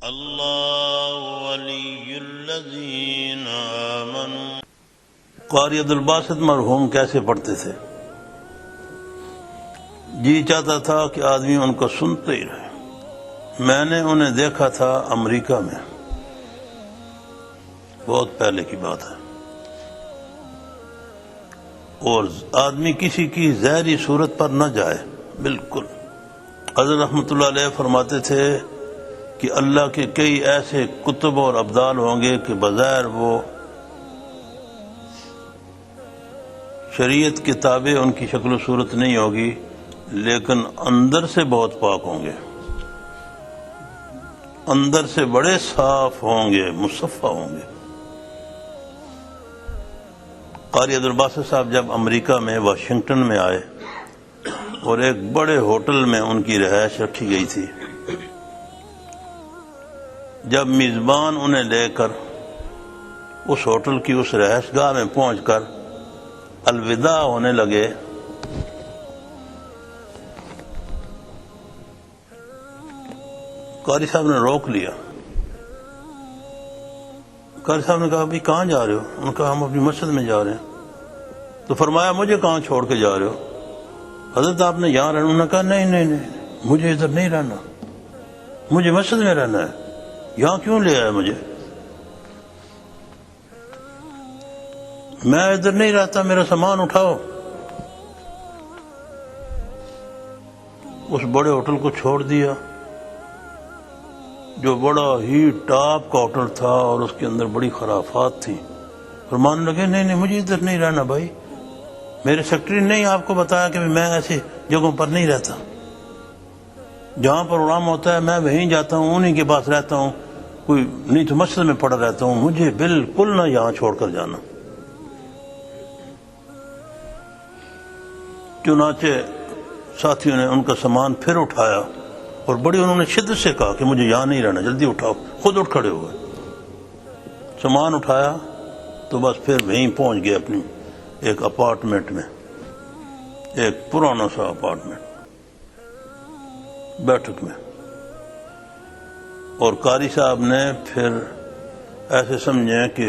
اللہ ولی الذین آمنوا۔ قاری عبدالباسط مرحوم کیسے پڑھتے تھے؟ جی چاہتا تھا کہ آدمی ان کو سنتے ہی رہے۔ میں نے انہیں دیکھا تھا امریکہ میں، بہت پہلے کی بات ہے، اور آدمی کسی کی ظاہری صورت پر نہ جائے بالکل۔ حضرت رحمۃ اللہ علیہ فرماتے تھے کہ اللہ کے کئی ایسے کتب اور ابدال ہوں گے کہ بظاہر وہ شریعت کتابیں ان کی شکل و صورت نہیں ہوگی، لیکن اندر سے بہت پاک ہوں گے، اندر سے بڑے صاف ہوں گے، مصفہ ہوں گے۔ قاری عبدالباسط صاحب جب امریکہ میں واشنگٹن میں آئے اور ایک بڑے ہوٹل میں ان کی رہائش رکھی گئی تھی، جب میزبان انہیں لے کر اس ہوٹل کی اس رہائش گاہ میں پہنچ کر الوداع ہونے لگے، قاری صاحب نے روک لیا۔ قاری صاحب نے کہا ابھی کہاں جا رہے ہو؟ انہوں نے کہا ہم اپنی مسجد میں جا رہے ہیں۔ تو فرمایا مجھے کہاں چھوڑ کے جا رہے ہو؟ حضرت آپ نے یہاں رہنا؟ انہوں نے کہا نہیں نہیں نہیں، مجھے ادھر نہیں رہنا، مجھے مسجد میں رہنا ہے، یہاں کیوں لے آئے مجھے؟ میں ادھر نہیں رہتا، میرا سامان اٹھاؤ۔ اس بڑے ہوٹل کو چھوڑ دیا جو بڑا ہی ٹاپ کا ہوٹل تھا اور اس کے اندر بڑی خرافات تھی، اور ماننے لگے نہیں نہیں مجھے ادھر نہیں رہنا بھائی، میرے سیکرٹری نے نہیں آپ کو بتایا کہ میں ایسے جگہوں پر نہیں رہتا، جہاں پروگرام ہوتا ہے میں وہیں جاتا ہوں، انہیں کے پاس رہتا ہوں، کوئی نہیں تو مسجد میں پڑا رہتا ہوں، مجھے بالکل نہ یہاں چھوڑ کر جانا۔ چنانچہ ساتھیوں نے ان کا سامان پھر اٹھایا اور بڑی انہوں نے شدت سے کہا کہ مجھے یہاں نہیں رہنا، جلدی اٹھاؤ۔ خود اٹھ کھڑے ہوئے، سامان اٹھایا تو بس پھر وہیں پہنچ گئے اپنی ایک اپارٹمنٹ میں، ایک پرانا سا اپارٹمنٹ بیٹھک میں۔ اور قاری صاحب نے پھر ایسے سمجھیں کہ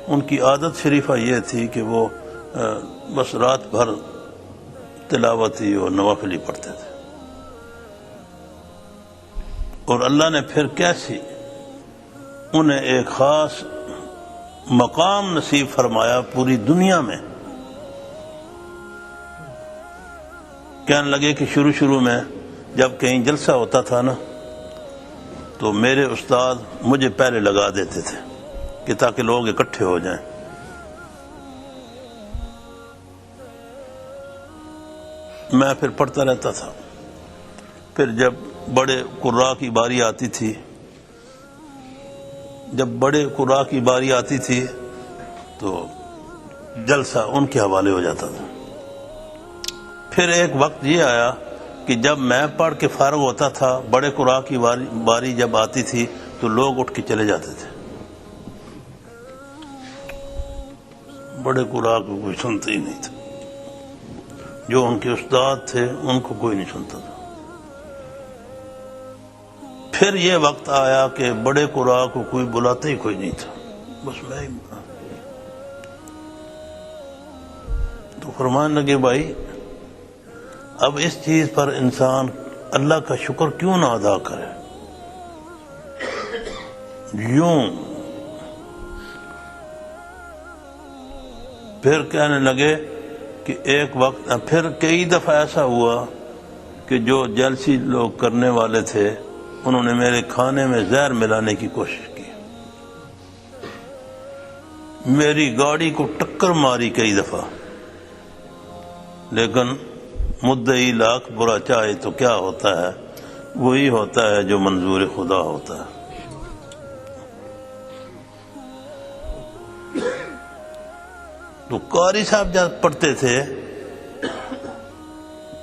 ان کی عادت شریفہ یہ تھی کہ وہ بس رات بھر تلاوتی اور نوافلی پڑھتے تھے، اور اللہ نے پھر کیسی انہیں ایک خاص مقام نصیب فرمایا پوری دنیا میں۔ کہنے لگے کہ شروع میں جب کہیں جلسہ ہوتا تھا نا تو میرے استاد مجھے پہلے لگا دیتے تھے کہ تاکہ لوگ اکٹھے ہو جائیں۔ میں پھر پڑھتا رہتا تھا۔ پھر جب بڑے قراء کی باری آتی تھی، تو جلسہ ان کے حوالے ہو جاتا تھا۔ پھر ایک وقت یہ آیا کہ جب میں پڑھ کے فارغ ہوتا تھا، بڑے قراء کی باری جب آتی تھی تو لوگ اٹھ کے چلے جاتے تھے، بڑے قراء کو کوئی سنتا ہی نہیں تھا، جو ان کے استاد تھے ان کو کوئی نہیں سنتا تھا۔ پھر یہ وقت آیا کہ بڑے قراء کو کوئی بلاتا ہی کوئی نہیں تھا، بس میں ہی۔ تو فرمانے لگے بھائی اب اس چیز پر انسان اللہ کا شکر کیوں نہ ادا کرے؟ یوں پھر کہنے لگے کہ ایک وقت پھر کئی دفعہ ایسا ہوا کہ جو جلسی لوگ کرنے والے تھے انہوں نے میرے کھانے میں زہر ملانے کی کوشش کی، میری گاڑی کو ٹکر ماری کئی دفعہ، لیکن مدعی لاکھ برا چاہے تو کیا ہوتا ہے، وہی ہوتا ہے جو منظور خدا ہوتا ہے۔ تو قاری صاحب جب پڑھتے تھے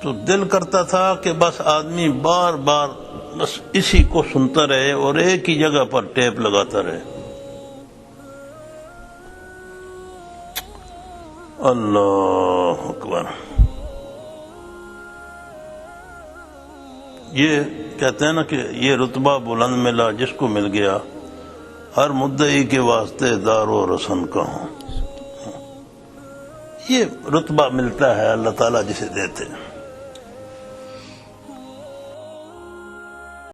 تو دل کرتا تھا کہ بس آدمی بار بار بس اسی کو سنتا رہے اور ایک ہی جگہ پر ٹیپ لگاتا رہے۔ اللہ اکبر۔ یہ کہتے ہیں نا کہ یہ رتبہ بلند ملا جس کو مل گیا، ہر مدعی کے واسطے دار و رسن کا ہوں. یہ رتبہ ملتا ہے اللہ تعالیٰ جسے دیتے ہیں.